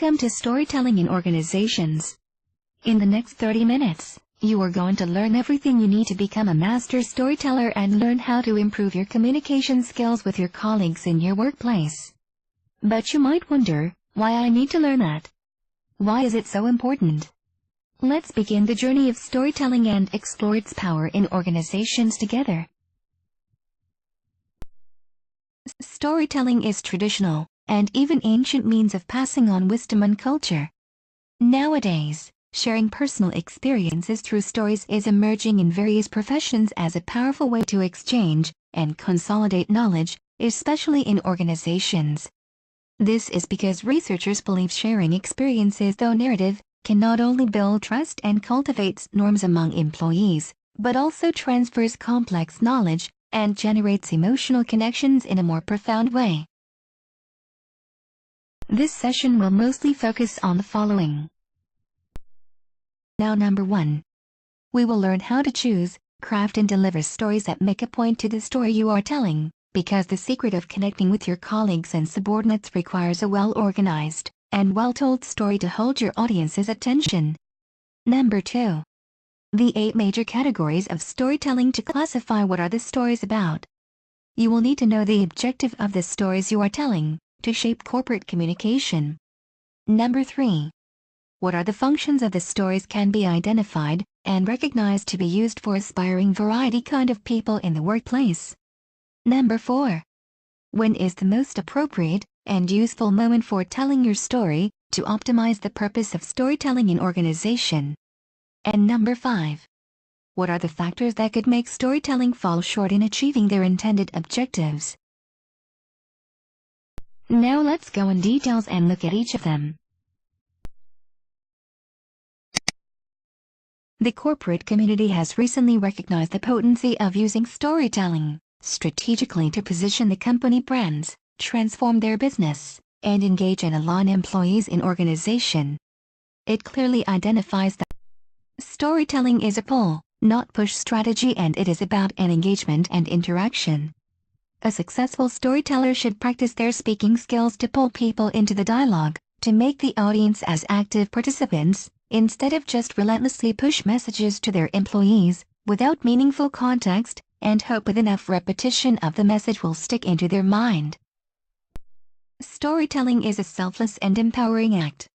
Welcome to Storytelling in Organizations. In the next 30 minutes, you are going to learn everything you need to become a master storyteller and learn how to improve your communication skills with your colleagues in your workplace. But you might wonder, why I need to learn that? Why is it so important? Let's begin the journey of storytelling and explore its power in organizations together. Storytelling is traditional and even ancient means of passing on wisdom and culture. Nowadays, sharing personal experiences through stories is emerging in various professions as a powerful way to exchange and consolidate knowledge, especially in organizations. This is because researchers believe sharing experiences through narrative can not only build trust and cultivate norms among employees, but also transfers complex knowledge and generates emotional connections in a more profound way. This session will mostly focus on the following. Now, number 1. We will learn how to choose, craft and deliver stories that make a point to the story you are telling, because the secret of connecting with your colleagues and subordinates requires a well-organized and well-told story to hold your audience's attention. Number 2. The 8 major categories of storytelling to classify what are the stories about. You will need to know the objective of the stories you are telling to shape corporate communication. Number 3. What are the functions of the stories can be identified and recognized to be used for aspiring variety kind of people in the workplace. Number 4. When is the most appropriate and useful moment for telling your story to optimize the purpose of storytelling in organization? And number 5. What are the factors that could make storytelling fall short in achieving their intended objectives? Now let's go in details and look at each of them. The corporate community has recently recognized the potency of using storytelling strategically to position the company brands, transform their business, and engage and align employees in organization. It clearly identifies that storytelling is a pull, not push strategy, and it is about an engagement and interaction. A successful storyteller should practice their speaking skills to pull people into the dialogue, to make the audience as active participants, instead of just relentlessly push messages to their employees, without meaningful context, and hope with enough repetition of the message will stick into their mind. Storytelling is a selfless and empowering act.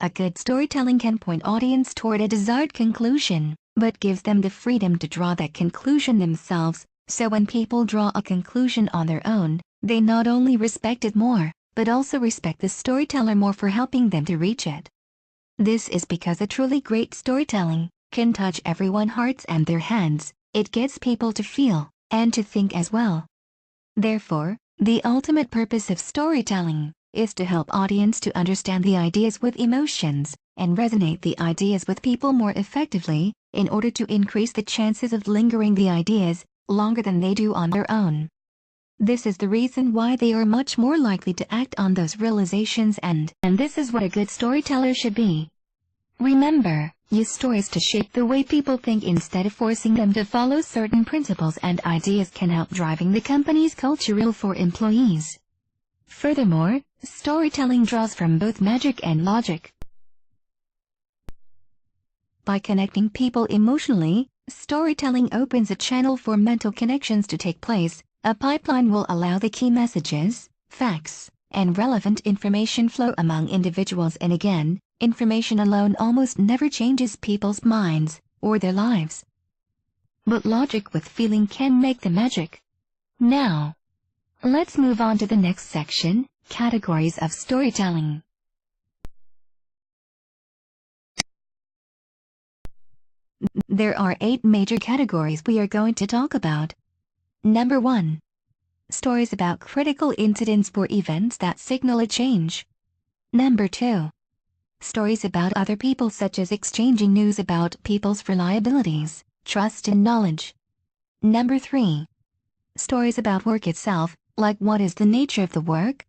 A good storytelling can point audience toward a desired conclusion, but gives them the freedom to draw that conclusion themselves. So when people draw a conclusion on their own, they not only respect it more, but also respect the storyteller more for helping them to reach it. This is because a truly great storytelling can touch everyone's hearts and their hands. It gets people to feel and to think as well. Therefore, the ultimate purpose of storytelling is to help audience to understand the ideas with emotions and resonate the ideas with people more effectively in order to increase the chances of lingering the ideas longer than they do on their own. This is the reason why they are much more likely to act on those realizations, and this is what a good storyteller should be. Remember, use stories to shape the way people think instead of forcing them to follow certain principles and ideas can help driving the company's culture for employees. Furthermore, storytelling draws from both magic and logic. By connecting people emotionally, storytelling opens a channel for mental connections to take place. A pipeline will allow the key messages, facts, and relevant information flow among individuals, and again, information alone almost never changes people's minds or their lives. But logic with feeling can make the magic. Now, let's move on to the next section, categories of storytelling. There are 8 major categories we are going to talk about. Number 1. Stories about critical incidents or events that signal a change. Number 2. Stories about other people, such as exchanging news about people's reliabilities, trust and knowledge. Number 3. Stories about work itself, like what is the nature of the work?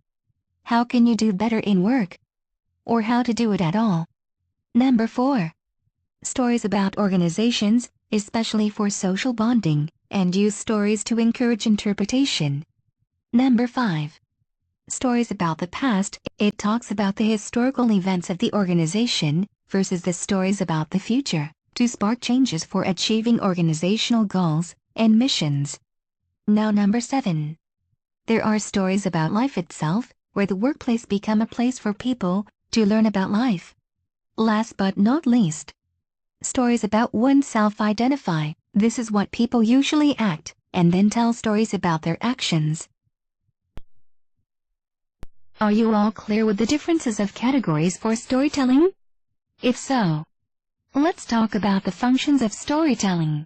How can you do better in work? Or how to do it at all. Number 4. Stories about organizations, especially for social bonding, and use stories to encourage interpretation. Number 5. Stories about the past, it talks about the historical events of the organization, versus the stories about the future, to spark changes for achieving organizational goals and missions. Now number 7. There are stories about life itself, where the workplace become a place for people to learn about life. Last but not least, stories about oneself identify. This is what people usually act, and then tell stories about their actions. Are you all clear with the differences of categories for storytelling? If so, let's talk about the functions of storytelling.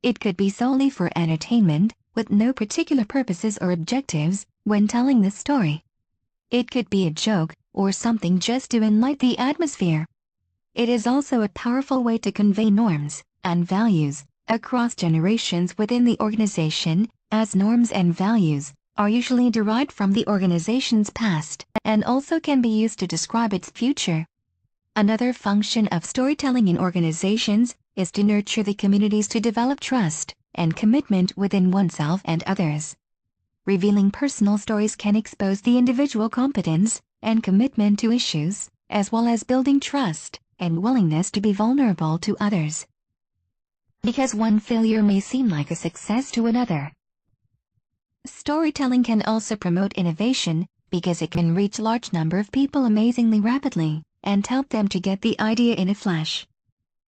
It could be solely for entertainment, with no particular purposes or objectives when telling the story. It could be a joke, or something just to enlighten the atmosphere. It is also a powerful way to convey norms and values across generations within the organization, as norms and values are usually derived from the organization's past and also can be used to describe its future. Another function of storytelling in organizations is to nurture the communities to develop trust and commitment within oneself and others. Revealing personal stories can expose the individual competence and commitment to issues, as well as building trust and willingness to be vulnerable to others. Because one failure may seem like a success to another. Storytelling can also promote innovation because it can reach a large number of people amazingly rapidly and help them to get the idea in a flash.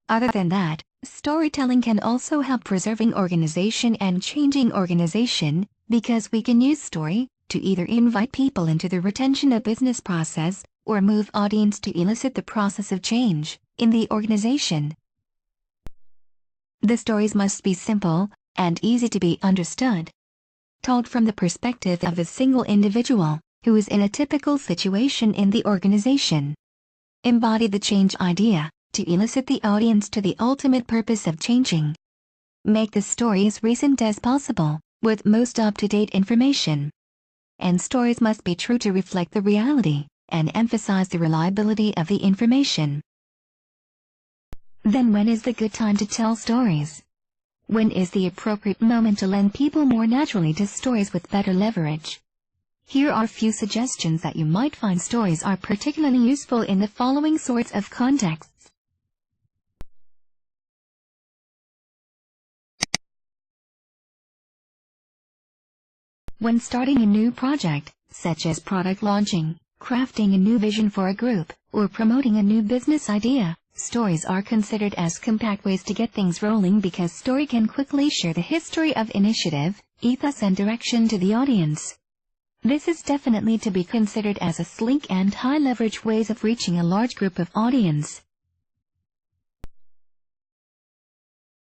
Other than that, storytelling can also help preserving organization and changing organization because we can use story to either invite people into the retention of business process or move audience to elicit the process of change in the organization. The stories must be simple and easy to be understood, told from the perspective of a single individual who is in a typical situation in the organization. Embody the change idea to elicit the audience to the ultimate purpose of changing. Make the story as recent as possible, with most up-to-date information. And stories must be true to reflect the reality and emphasize the reliability of the information. Then when is the good time to tell stories? When is the appropriate moment to lend people more naturally to stories with better leverage? Here are a few suggestions that you might find stories are particularly useful in the following sorts of contexts. When starting a new project, such as product launching, crafting a new vision for a group, or promoting a new business idea, stories are considered as compact ways to get things rolling because story can quickly share the history of initiative, ethos and direction to the audience. This is definitely to be considered as a sleek and high-leverage ways of reaching a large group of audience.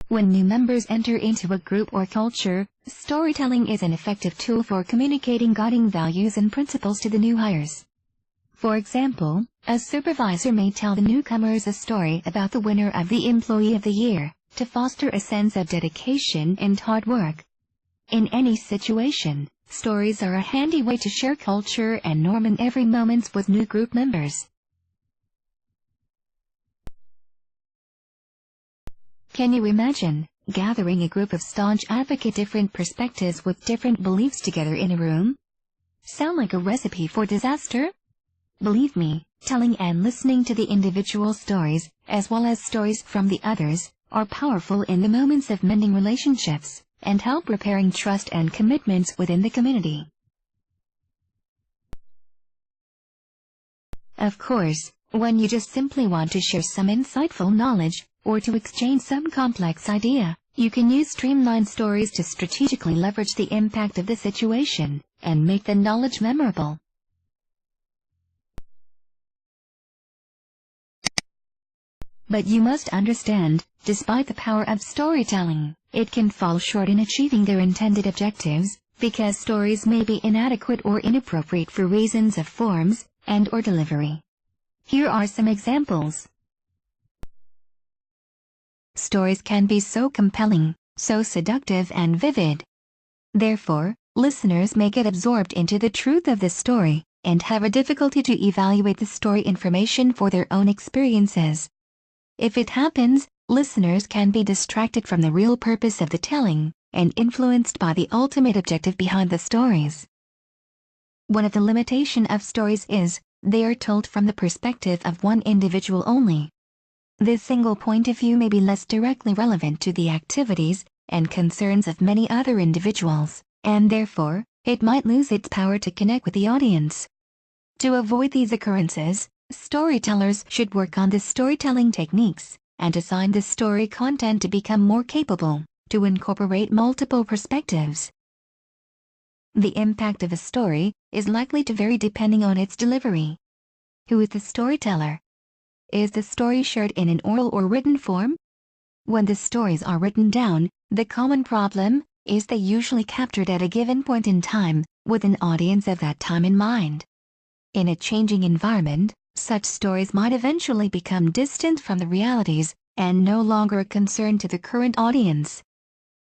When new members enter into a group or culture, storytelling is an effective tool for communicating guiding values and principles to the new hires. For example, a supervisor may tell the newcomers a story about the winner of the Employee of the Year, to foster a sense of dedication and hard work. In any situation, stories are a handy way to share culture and norm in every moment with new group members. Can you imagine gathering a group of staunch advocates, different perspectives with different beliefs together in a room? Sound like a recipe for disaster? Believe me, telling and listening to the individual stories, as well as stories from the others, are powerful in the moments of mending relationships and help repairing trust and commitments within the community. Of course, when you just simply want to share some insightful knowledge or to exchange some complex idea, you can use streamlined stories to strategically leverage the impact of the situation and make the knowledge memorable. But you must understand, despite the power of storytelling, it can fall short in achieving their intended objectives, because stories may be inadequate or inappropriate for reasons of forms and/or delivery. Here are some examples. Stories can be so compelling, so seductive and vivid. Therefore, listeners may get absorbed into the truth of the story and have a difficulty to evaluate the story information for their own experiences. If it happens, listeners can be distracted from the real purpose of the telling and influenced by the ultimate objective behind the stories. One of the limitations of stories is they are told from the perspective of one individual only. This single point of view may be less directly relevant to the activities and concerns of many other individuals, and therefore, it might lose its power to connect with the audience. To avoid these occurrences, storytellers should work on the storytelling techniques and design the story content to become more capable to incorporate multiple perspectives. The impact of a story is likely to vary depending on its delivery. Who is the storyteller? Is the story shared in an oral or written form? When the stories are written down, the common problem is they usually captured at a given point in time with an audience of that time in mind. In a changing environment, such stories might eventually become distant from the realities and no longer a concern to the current audience.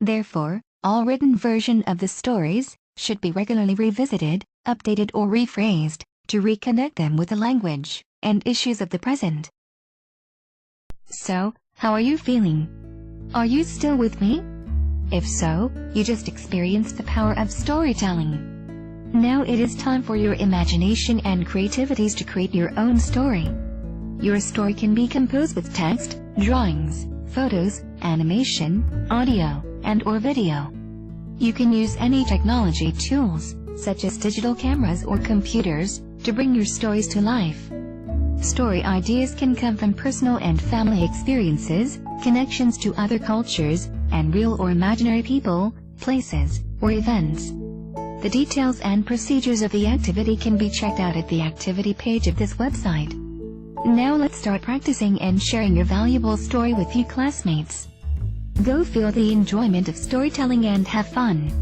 Therefore, all written versions of the stories should be regularly revisited, updated or rephrased to reconnect them with the language and issues of the present. So, how are you feeling? Are you still with me? If so, you just experienced the power of storytelling. Now it is time for your imagination and creativities to create your own story. Your story can be composed with text, drawings, photos, animation, audio, and/or video. You can use any technology tools, such as digital cameras or computers, to bring your stories to life. Story ideas can come from personal and family experiences, connections to other cultures, and real or imaginary people, places, or events. The details and procedures of the activity can be checked out at the activity page of this website. Now let's start practicing and sharing your valuable story with you classmates. Go feel the enjoyment of storytelling and have fun.